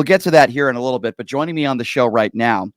We'll get to that here in a little bit, but joining me on the show right now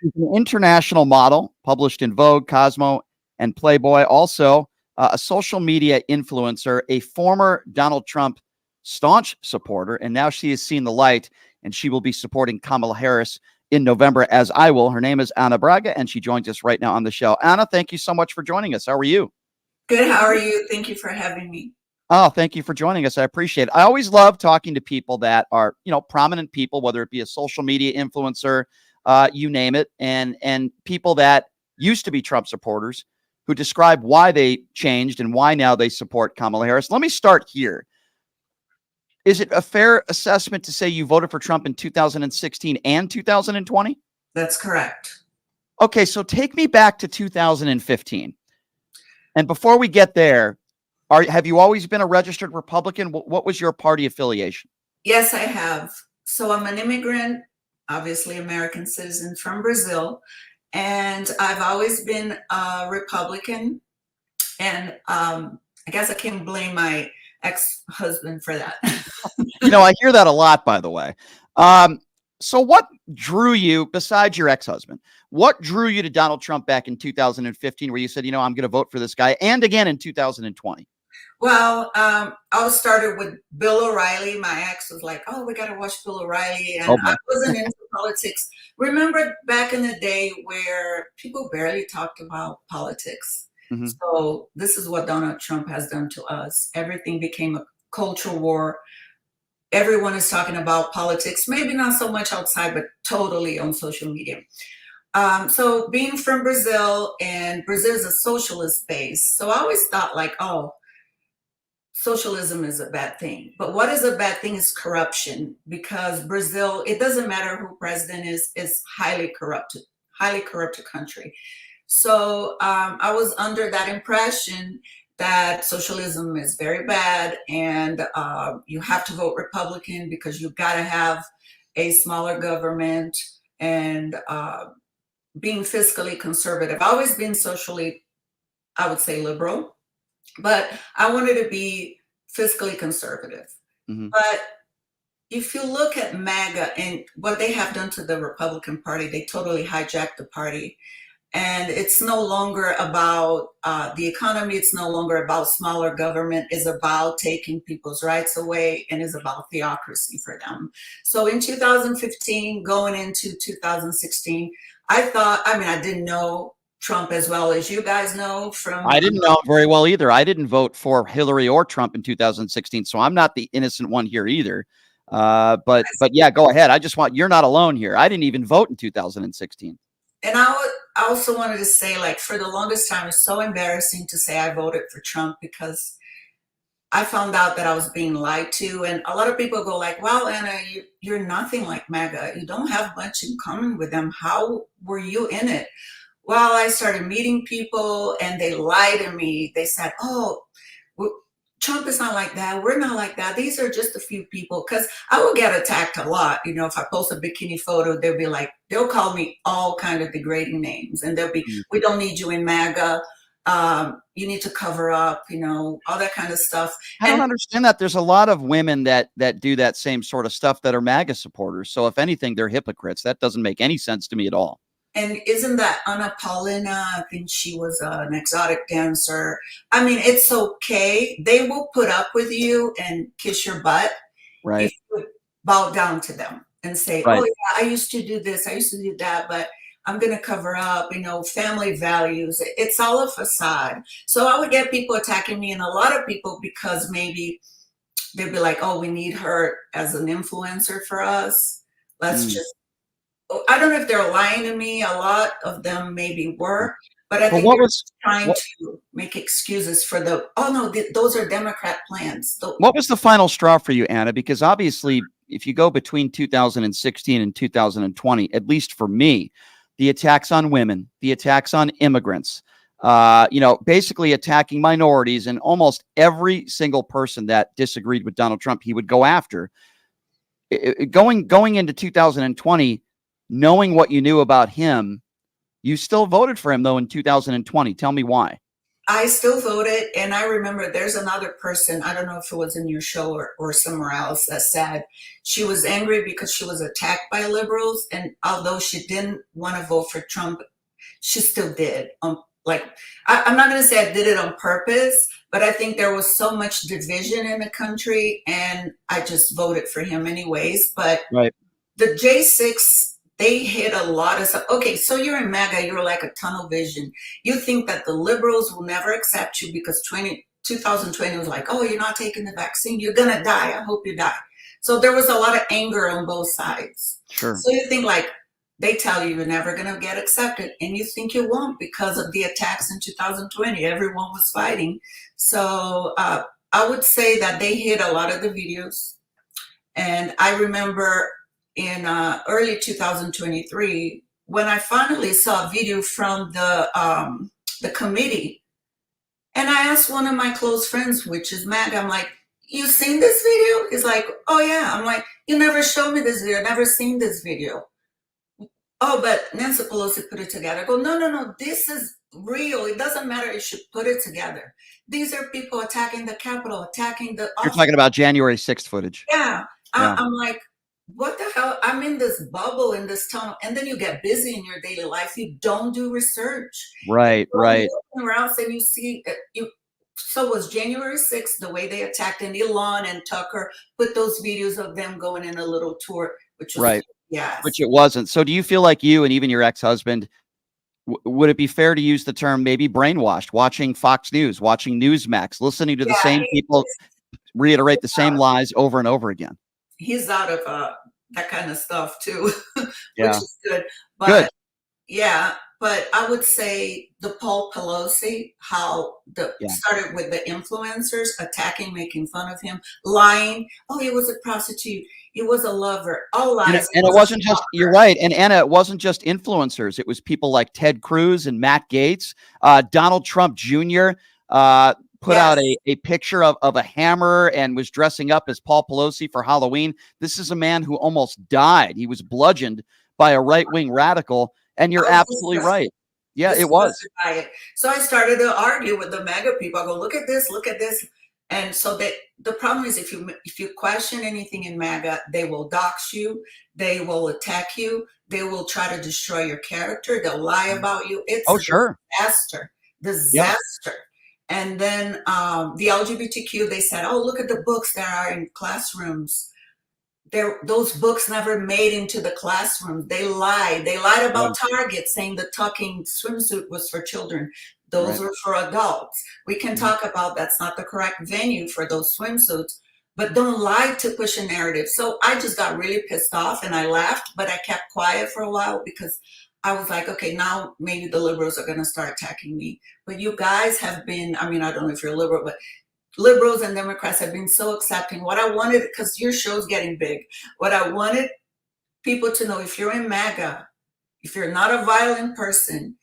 is an international model published in Vogue, Cosmo, and Playboy. Also, a social media influencer, a former Donald Trump staunch supporter, and now she has seen the light, and she will be supporting Kamala Harris in November, as I will. Her name is Ana Braga, and she joins us right now on the show. Ana, thank you so much for joining us. How are you? Good. How are you? Thank you for having me. Oh, thank you for joining us. I appreciate it. I always love talking to people that are, prominent people, whether it be a social media influencer, you name it, and people that used to be Trump supporters who describe why they changed and why now they support Kamala Harris. Let me start here. Is it a fair assessment to say you voted for Trump in 2016 and 2020? That's correct. Okay, so take me back to 2015. And before we get there, have you always been a registered Republican? What was your party affiliation? Yes, I have. So I'm an immigrant, obviously American citizen from Brazil, and I've always been a Republican. And I guess I can blame my ex-husband for that. I hear that a lot, by the way. So what drew you, besides your ex-husband, what drew you to Donald Trump back in 2015, where you said, I'm going to vote for this guy, and again in 2020? Well, I was started with Bill O'Reilly. My ex was like, "Oh, we got to watch Bill O'Reilly," and I wasn't into politics. Remember back in the day where people barely talked about politics. Mm-hmm. So this is what Donald Trump has done to us. Everything became a cultural war. Everyone is talking about politics, maybe not so much outside, but totally on social media. So being from Brazil, and Brazil is a socialist base, so I always thought like, oh, socialism is a bad thing. But what is a bad thing is corruption, because Brazil, it doesn't matter who president is highly corrupted country. So I was under that impression that socialism is very bad, and you have to vote Republican because you got to have a smaller government, and being fiscally conservative. I've always been socially, I would say, liberal, but I wanted to be fiscally conservative. Mm-hmm. But if you look at MAGA and what they have done to the Republican Party, they totally hijacked the party. And it's no longer about the economy. It's no longer about smaller government. It's about taking people's rights away, and is about theocracy for them. So in 2015, going into 2016, I didn't know Trump as well as you guys know from. I didn't know very well either. I didn't vote for Hillary or Trump in 2016, so I'm not the innocent one here either. But yeah, go ahead. You're not alone here. I didn't even vote in 2016. And I also wanted to say, like, for the longest time, it's so embarrassing to say I voted for Trump, because I found out that I was being lied to. And a lot of people go like, well, Ana, you're nothing like MAGA. You don't have much in common with them. How were you in it? Well, I started meeting people, and they lied to me. They said, oh, Trump is not like that. We're not like that. These are just a few people. Because I will get attacked a lot. If I post a bikini photo, they'll call me all kind of degrading names. And they'll be, we don't need you in MAGA. You need to cover up, all that kind of stuff. I don't understand that. There's a lot of women that do that same sort of stuff that are MAGA supporters. So if anything, they're hypocrites. That doesn't make any sense to me at all. And isn't that Ana Paulina? I think she was an exotic dancer. I mean, it's okay. They will put up with you and kiss your butt, right, if you bow down to them and say, right, oh, yeah, I used to do this, I used to do that, but I'm going to cover up, family values. It's all a facade. So I would get people attacking me, and a lot of people, because maybe they'd be like, oh, we need her as an influencer for us. Let's just, I don't know if they're lying to me. A lot of them maybe were, but I think they're trying to make excuses for those are Democrat plans. What was the final straw for you, Ana? Because obviously, if you go between 2016 and 2020, at least for me, the attacks on women, the attacks on immigrants, basically attacking minorities, and almost every single person that disagreed with Donald Trump, he would go after. Going into 2020, knowing what you knew about him, you still voted for him, though, in 2020. Tell me why. I still voted, and I remember there's another person, I don't know if it was in your show or somewhere else, that said she was angry because she was attacked by liberals, and although she didn't want to vote for Trump, she still did. Like, I'm not going to say I did it on purpose, but I think there was so much division in the country, and I just voted for him anyways. But Right. the J6, they hit a lot of stuff. Okay, so you're in MAGA, you're like a tunnel vision. You think that the liberals will never accept you because 2020 was like, oh, you're not taking the vaccine, you're gonna die. I hope you die. So there was a lot of anger on both sides. Sure. So you think like they tell you you're never gonna get accepted, and you think you won't because of the attacks in 2020. Everyone was fighting. So I would say that they hit a lot of the videos. And I remember in early 2023 when I finally saw a video from the committee, and I asked one of my close friends, which is Matt, I'm like, "You seen this video?" He's like, "Oh yeah." I'm like, "You never showed me this video. I've never seen this video." "Oh, but Nancy Pelosi put it together." I go, "No, no, no. This is real. It doesn't matter if she put it together. These are people attacking the Capitol, attacking the You're office." talking about January 6th footage. Yeah. Yeah. I'm like, what the hell? I'm in this bubble, in this tunnel. And then you get busy in your daily life. You don't do research. Right. Right. Somewhere else and you see you. So was January 6th, the way they attacked, and Elon and Tucker put those videos of them going in a little tour, which was, Right. yes. Which it wasn't. So do you feel like you and even your ex-husband, would it be fair to use the term maybe brainwashed, watching Fox News, watching Newsmax, listening to the same people reiterate the same lies over and over again? He's out of that kind of stuff too, which Yeah. is good. But Good. yeah, but I would say the Paul Pelosi, how started with the influencers attacking, making fun of him, lying. Oh, he was a prostitute. He was a lover. All lies. And it wasn't just, you're right. And Anna, it wasn't just influencers. It was people like Ted Cruz and Matt Gaetz, Donald Trump Jr. Put out a picture of a hammer and was dressing up as Paul Pelosi for Halloween. This is a man who almost died. He was bludgeoned by a right-wing radical. And you're absolutely right. Yeah, it was. So I started to argue with the MAGA people. I go, look at this, look at this. And so the problem is if you question anything in MAGA, they will dox you, they will attack you, they will try to destroy your character, they'll lie about you. It's a disaster. Yeah. And then the LGBTQ, they said, oh, look at the books that are in classrooms. Those books never made into the classroom. They lied. They lied about Target, saying the tucking swimsuit was for children. Those were for adults. We can talk about that's not the correct venue for those swimsuits, but don't lie to push a narrative. So I just got really pissed off and I laughed, but I kept quiet for a while because I was like, okay, now maybe the liberals are going to start attacking me. But you guys have been, I mean, I don't know if you're a liberal, but liberals and Democrats have been so accepting. What I wanted, because your show's getting big, what I wanted people to know, if you're in MAGA, if you're not a violent person,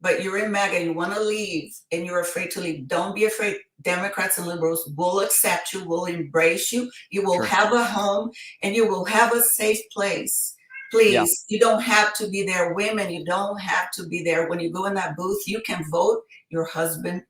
but you're in MAGA, you want to leave and you're afraid to leave, don't be afraid. Democrats and liberals will accept you, will embrace you. You will have a home and you will have a safe place. Please, you don't have to be there. Women, you don't have to be there. When you go in that booth, you can vote. Your husband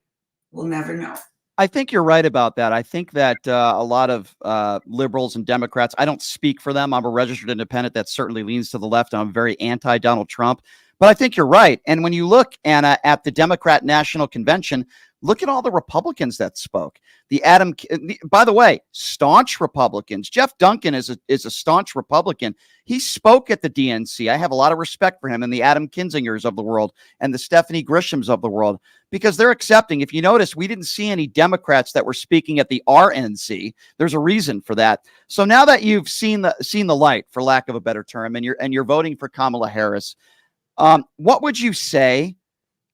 will never know. I think you're right about that. I think that a lot of liberals and Democrats, I don't speak for them. I'm a registered independent that certainly leans to the left. I'm very anti-Donald Trump. But I think you're right. And when you look, Anna, at the Democrat National Convention, look at all the Republicans that spoke. By the way, staunch Republicans. Jeff Duncan is a staunch Republican. He spoke at the DNC. I have a lot of respect for him, and the Adam Kinzingers of the world and the Stephanie Grishams of the world, because they're accepting. If you notice, we didn't see any Democrats that were speaking at the RNC. There's a reason for that. So now that you've seen the light, for lack of a better term, and you're voting for Kamala Harris, what would you say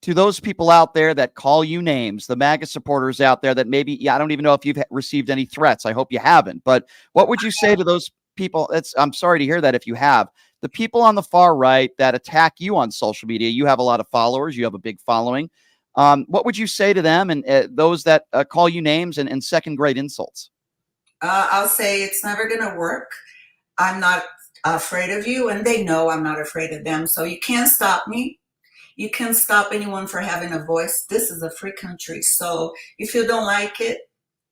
to those people out there that call you names, the MAGA supporters out there that maybe, I don't even know if you've received any threats. I hope you haven't. But what would you say to those people? I'm sorry to hear that if you have. The people on the far right that attack you on social media, you have a lot of followers. You have a big following. What would you say to them and those that call you names and second-grade insults? I'll say it's never going to work. I'm not afraid of you, and they know I'm not afraid of them. So you can't stop me. You can't stop anyone for having a voice. This is a free country. So if you don't like it,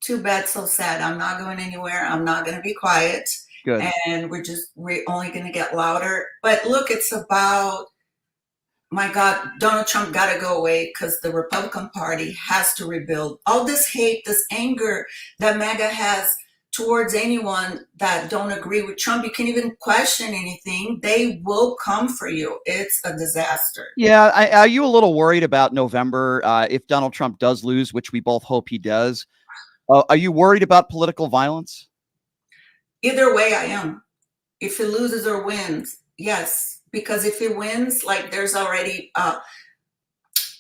too bad, so sad. I'm not going anywhere. I'm not going to be quiet. Good. And we're only going to get louder. But look, it's about, my God, Donald Trump got to go away because the Republican Party has to rebuild. All this hate, this anger that MAGA has towards anyone that don't agree with Trump, you can't even question anything. They will come for you. It's a disaster. Yeah. Are you a little worried about November if Donald Trump does lose, which we both hope he does? Are you worried about political violence? Either way, I am. If he loses or wins, yes. Because if he wins, like there's already,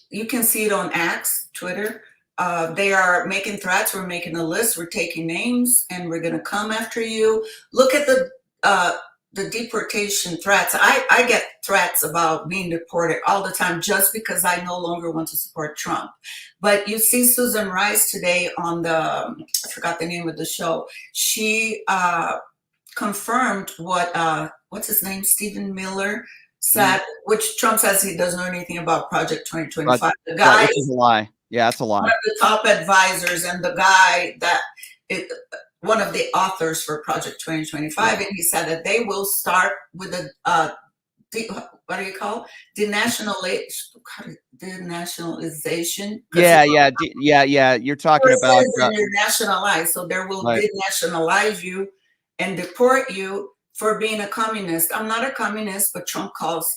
you can see it on X, Twitter. They are making threats. We're making a list. We're taking names, and we're going to come after you. Look at the deportation threats. I get threats about being deported all the time just because I no longer want to support Trump. But you see Susan Rice today on I forgot the name of the show. She confirmed what's his name, Stephen Miller said, which Trump says he doesn't know anything about Project 2025. The guy is a lie. Yeah, that's a lie. One of the top advisors and the guy one of the authors for Project 2025, and he said that they will start with what do you call denationalization? Yeah. You're talking about you're nationalized, so there will denationalize you and deport you for being a communist. I'm not a communist, but Trump calls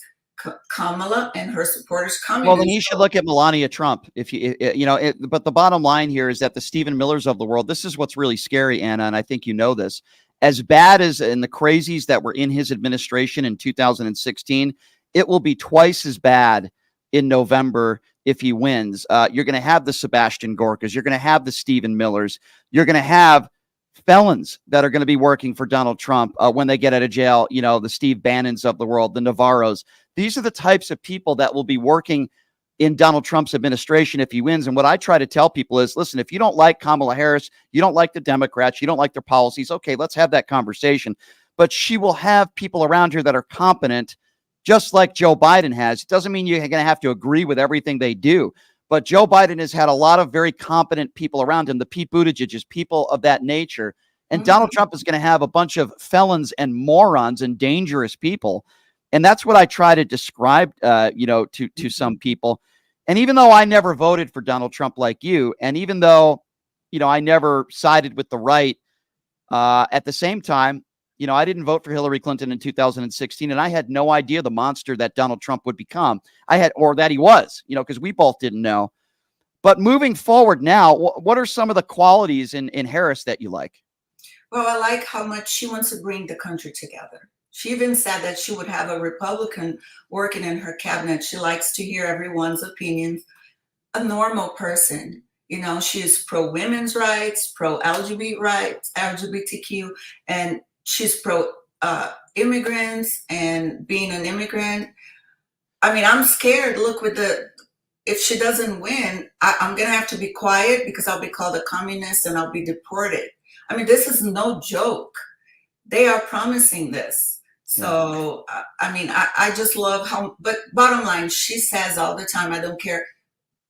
Kamala and her supporters communists. Well, then you should look at Melania Trump. But the bottom line here is that the Stephen Millers of the world, this is what's really scary, Anna, and I think you know this. As bad as in the crazies that were in his administration in 2016, it will be twice as bad in November if he wins. You're going to have the Sebastian Gorkas. You're going to have the Stephen Millers. You're going to have felons that are going to be working for Donald Trump when they get out of jail. The Steve Bannons of the world, the Navarros. These are the types of people that will be working in Donald Trump's administration if he wins. And what I try to tell people is, listen, if you don't like Kamala Harris, you don't like the Democrats, you don't like their policies, okay, let's have that conversation. But she will have people around her that are competent, just like Joe Biden has. It doesn't mean you're going to have to agree with everything they do. But Joe Biden has had a lot of very competent people around him, the Pete Buttigieg, people of that nature. And Donald Trump is going to have a bunch of felons and morons and dangerous people. And that's what I try to describe, to some people. And even though I never voted for Donald Trump like you, and even though, I never sided with the right, at the same time, I didn't vote for Hillary Clinton in 2016, and I had no idea the monster that Donald Trump would become. Or that he was, because we both didn't know. But moving forward now, what are some of the qualities in Harris that you like? Well, I like how much she wants to bring the country together. She even said that she would have a Republican working in her cabinet. She likes to hear everyone's opinions. A normal person, she is pro women's rights, pro LGBT rights, LGBTQ, and she's pro immigrants and being an immigrant. I mean, I'm scared. Look, if she doesn't win, I'm going to have to be quiet because I'll be called a communist and I'll be deported. I mean, this is no joke. They are promising this. So, I just love but bottom line, she says all the time, I don't care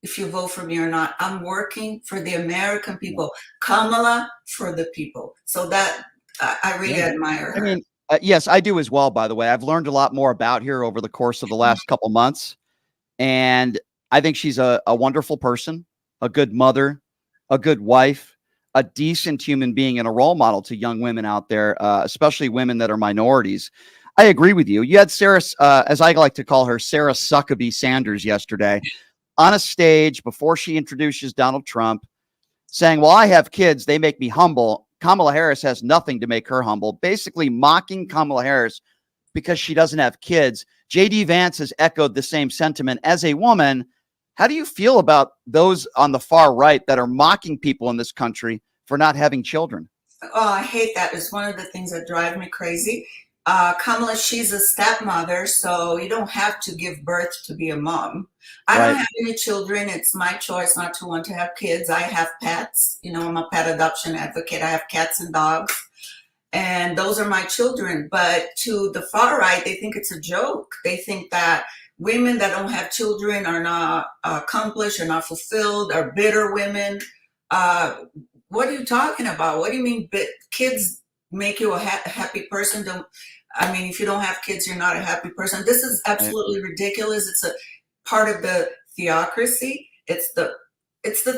if you vote for me or not. I'm working for the American people. Kamala for the people. So that I really admire her. Yes, I do as well, by the way. I've learned a lot more about her over the course of the last couple months. And I think she's a wonderful person, a good mother, a good wife, a decent human being, and a role model to young women out there, especially women that are minorities. I agree with you. You had Sarah, as I like to call her, Sarah Suckabee Sanders yesterday on a stage before she introduces Donald Trump saying, well, I have kids. They make me humble. Kamala Harris has nothing to make her humble, basically mocking Kamala Harris because she doesn't have kids. J.D. Vance has echoed the same sentiment. As a woman, how do you feel about those on the far right that are mocking people in this country for not having children? Oh, I hate that. It's one of the things that drive me crazy. Kamala, she's a stepmother, so you don't have to give birth to be a mom. I don't have any children. It's my choice not to want to have kids. I have pets. I'm a pet adoption advocate. I have cats and dogs, and those are my children. But to the far right, they think it's a joke. They think that women that don't have children are not accomplished, are not fulfilled, are bitter women. What are you talking about? What do you mean kids make you a happy person? Don't, I mean, if you don't have kids, you're not a happy person. This is absolutely ridiculous. It's a part of the theocracy. It's the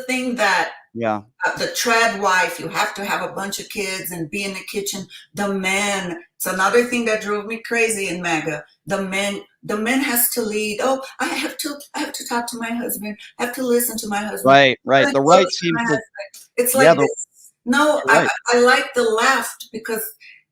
thing that the trad wife, you have to have a bunch of kids and be in the kitchen. The man, it's another thing that drove me crazy in MAGA. The man has to lead. Oh, I have to talk to my husband. I have to listen to my husband. Right. The right seems to. It's like this. No, I like the left because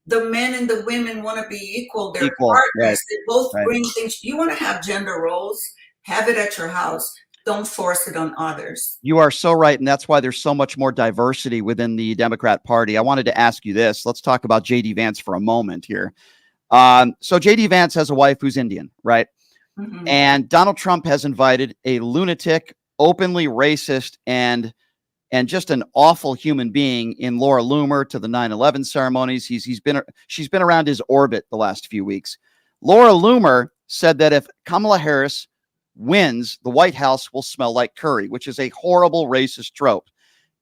the men and the women want to be equal. They're partners. They both bring things. You want to have gender roles, have it at your house. Don't force it on others. You are so right. And that's why there's so much more diversity within the Democrat Party. I wanted to ask you this. Let's talk about J.D. Vance for a moment here. So J.D. Vance has a wife who's Indian, right? Mm-hmm. And Donald Trump has invited a lunatic, openly racist, and just an awful human being in Laura Loomer to the 9/11 ceremonies. She's been around his orbit the last few weeks. Laura Loomer said that if Kamala Harris wins, the White House will smell like curry, which is a horrible racist trope.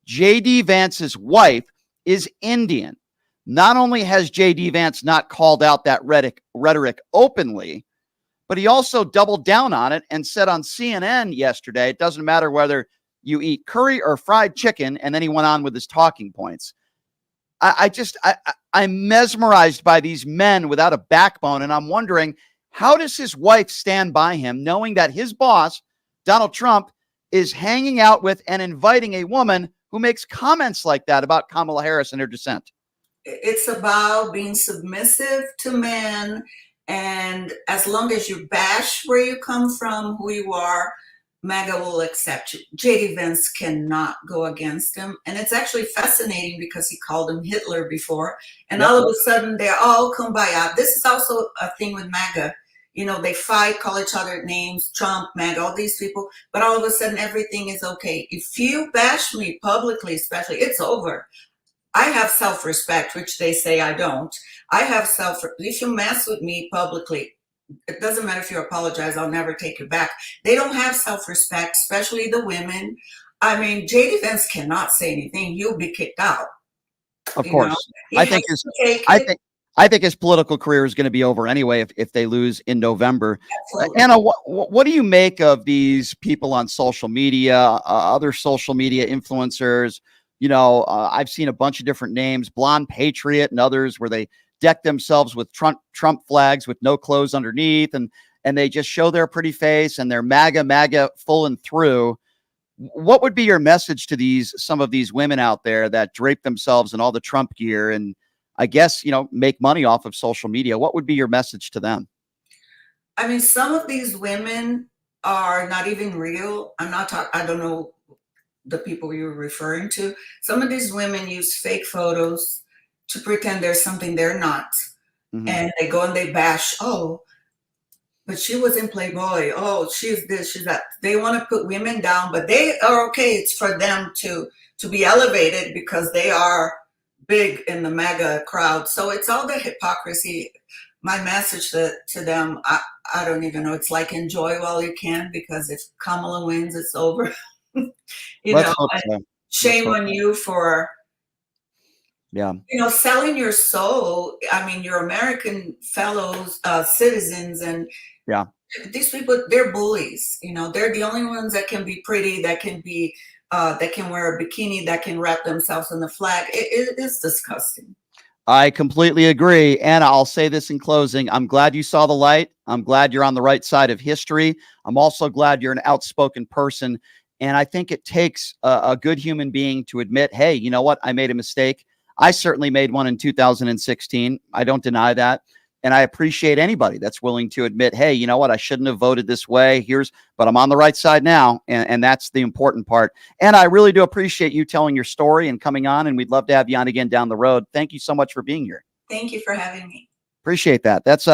J.D. Vance's wife is Indian. Not only has J.D. Vance not called out that rhetoric openly, but he also doubled down on it and said on CNN yesterday, it doesn't matter whether you eat curry or fried chicken, and then he went on with his talking points. I'm mesmerized by these men without a backbone, and I'm wondering, how does his wife stand by him, knowing that his boss, Donald Trump, is hanging out with and inviting a woman who makes comments like that about Kamala Harris and her dissent? It's about being submissive to men, and as long as you bash where you come from, who you are, MAGA will accept you. J.D. Vance cannot go against him. And it's actually fascinating because he called him Hitler before. And all of a sudden, they're all kumbaya. This is also a thing with MAGA. You know, they fight, call each other names, Trump, MAGA, all these people. But all of a sudden, everything is okay. If you bash me publicly, especially, it's over. I have self-respect, which they say I don't. I have if you mess with me publicly, it doesn't matter if you apologize, I'll never take it back. They don't have self-respect, especially the women. I mean, J.D. Vance cannot say anything. He'll be kicked out. Of course. I think his political career is going to be over anyway if they lose in November. Anna, what do you make of these people on social media, other social media influencers? You know, I've seen a bunch of different names, Blonde Patriot and others, where they deck themselves with Trump flags with no clothes underneath, and they just show their pretty face and they're MAGA full and through. What would be your message to some of these women out there that drape themselves in all the Trump gear and I guess, you know, make money off of social media? What would be your message to them? I mean, some of these women are not even real. I don't know the people you were referring to. Some of these women use fake photos to pretend there's something they're not. Mm-hmm. And they go and they bash, oh, but she was in Playboy. Oh, she's this, she's that. They want to put women down, but they are okay. It's for them to be elevated because they are big in the MAGA crowd. So it's all the hypocrisy. My message to them, I don't even know. It's like, enjoy while you can, because if Kamala wins, it's over. Shame on you for selling your soul. I mean, your American fellows, citizens, and these people, they're bullies. You know, they're the only ones that can be pretty, that can be, that can wear a bikini, that can wrap themselves in the flag. It is disgusting. I completely agree. Anna, I'll say this in closing. I'm glad you saw the light. I'm glad you're on the right side of history. I'm also glad you're an outspoken person. And I think it takes a good human being to admit, hey, you know what? I made a mistake. I certainly made one in 2016. I don't deny that. And I appreciate anybody that's willing to admit, hey, you know what? I shouldn't have voted this way. But I'm on the right side now. And that's the important part. And I really do appreciate you telling your story and coming on. And we'd love to have you on again down the road. Thank you so much for being here. Thank you for having me. Appreciate that. That's